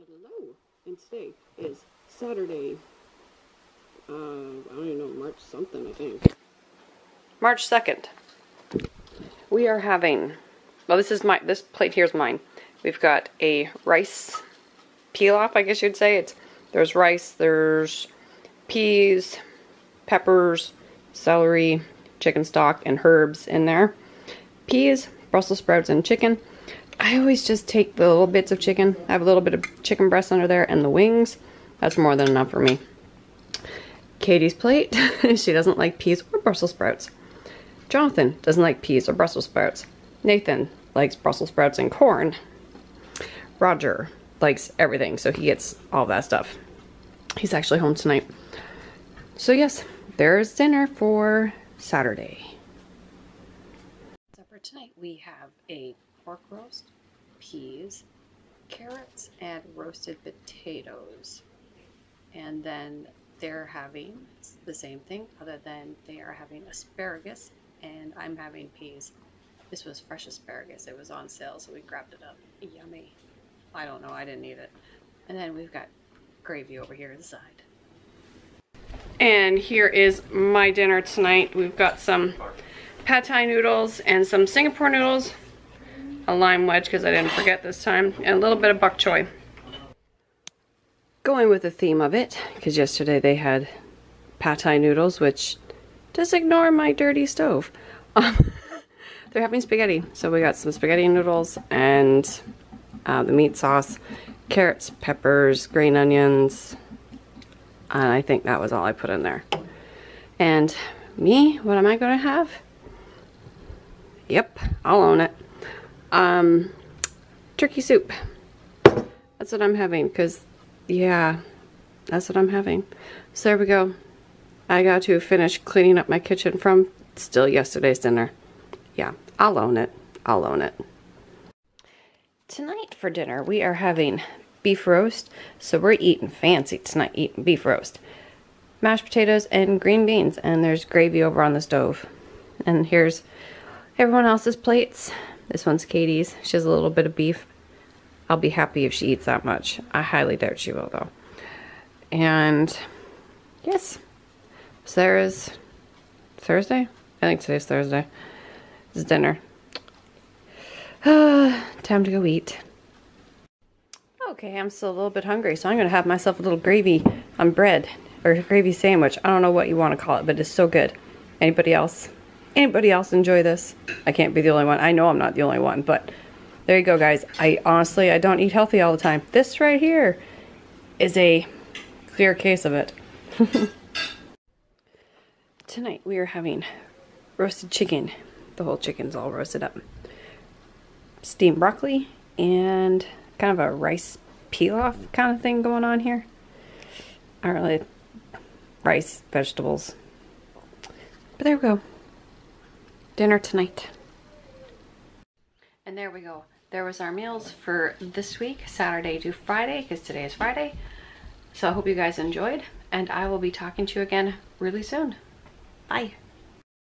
Hello, and today is Saturday, I don't even know, March something, I think. March 2nd. We are having, well, this plate here is mine. We've got a rice peel-off, I guess you'd say. There's rice, there's peas, peppers, celery, chicken stock, and herbs in there. Peas, Brussels sprouts, and chicken. I always just take the little bits of chicken. I have a little bit of chicken breast under there and the wings. That's more than enough for me. Katie's plate. She doesn't like peas or Brussels sprouts. Jonathan doesn't like peas or Brussels sprouts. Nathan likes Brussels sprouts and corn. Roger likes everything, so he gets all that stuff. He's actually home tonight. So yes, there's dinner for Saturday. So for tonight we have a pork roast, peas, carrots, and roasted potatoes. And then they're having the same thing, other than they are having asparagus, and I'm having peas. This was fresh asparagus. It was on sale, so we grabbed it up. Yummy. I don't know, I didn't eat it. And then we've got gravy over here to the side. And here is my dinner tonight. We've got some pad thai noodles and some Singapore noodles, a lime wedge because I didn't forget this time, and a little bit of bok choy. Going with the theme of it, because yesterday they had pad thai noodles, which, just ignore my dirty stove. They're having spaghetti, so we got some spaghetti noodles and the meat sauce, carrots, peppers, green onions, and I think that was all I put in there. And me, what am I going to have? Yep, I'll own it. Turkey soup. That's what I'm having, because, yeah, that's what I'm having. So there we go. I got to finish cleaning up my kitchen from still yesterday's dinner. Yeah, I'll own it. I'll own it. Tonight for dinner, we are having beef roast. So we're eating fancy tonight, eating beef roast. Mashed potatoes and green beans, and there's gravy over on the stove. And here's everyone else's plates. This one's Katie's. She has a little bit of beef. I'll be happy if she eats that much. I highly doubt she will, though. And yes, so there is Thursday. I think today's Thursday. This is dinner. Time to go eat. Okay, I'm still a little bit hungry, so I'm going to have myself a little gravy on bread, or gravy sandwich. I don't know what you want to call it, but it's so good. Anybody else? Anybody else enjoy this? I can't be the only one. I know I'm not the only one, but there you go, guys. I don't eat healthy all the time. This right here is a clear case of it. Tonight we are having roasted chicken. The whole chicken's all roasted up. Steamed broccoli and kind of a rice peel-off kind of thing going on here. I don't really rice, vegetables. But there we go. Dinner tonight. And there we go. There was our meals for this week, Saturday to Friday, because today is Friday. So I hope you guys enjoyed, and I will be talking to you again really soon. Bye.